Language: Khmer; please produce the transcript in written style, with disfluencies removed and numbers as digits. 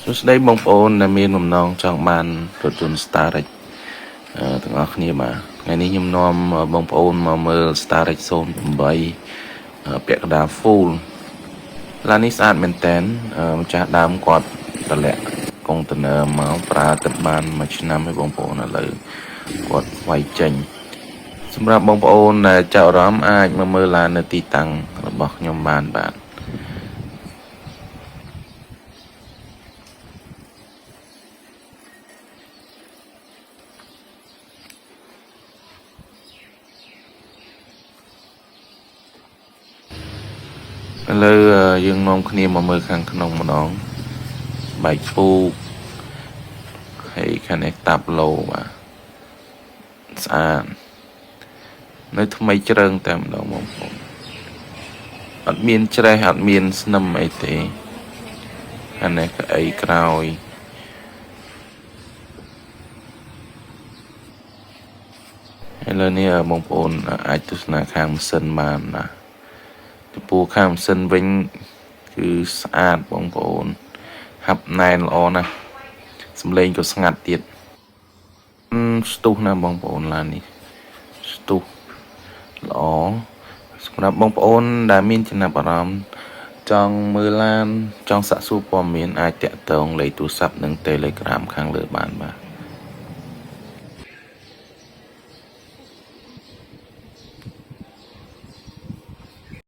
សួស្តីបងប្អូនដែលមានបំណងចង់បានរថយន្ត Starrex ទាំងអស់គ្នាបាទថ្ងៃនេះខ្ញុំនាំបងប្អូនមកមើល Starrex 08ពាក់កណ្ដាល full ឡាននេះស្អាតមែនតើម្ចាស់ដើមគាត់តម្លាក់កុងតឺន័រមកប្រើទឹកបានមួយឆ្នាំហើយបងប្អូនឥឡូវគាត់វាយចេញសម្រាប់បងប្អូនដែលចាប់អារម្មណ៍អាចមកមើលឡាននៅទីតាំងរបស់ខ្ញុំបានបាទឥឡូវយើងនាំគ្នាមកមើលខាងក្នុងម្ដងបែកពូកហើយខាងនេះតាប់ឡូបាទស្អាតនៅថ្មីជ្រើងតែម្ដងបងប្អូនអត់មានច្រេះអត់មានស្នឹមអីទេអានេះក៏អីក្រោយឥឡូវនេះបងប្អូនអាចទស្សនាខាងម៉ាស៊ីនបានណាចំពោះខាងម៉ាស៊ីនវិញគឺស្អាតបងប្អូនហាប់ណែនល្អណាស់សំឡេងក៏ស្ងាត់ទៀតស្ទុះណាបងប្អូនឡាននេះស្ទុះល្អសម្រាប់បងប្អូនដែលមានចំណាប់អារម្មណ៍ចង់មើលឡានចង់សាកសួរព័ត៌មានអាចតាក់ទងលេខទូរស័ព្ទនិង Telegram ខាងលើបានបាទ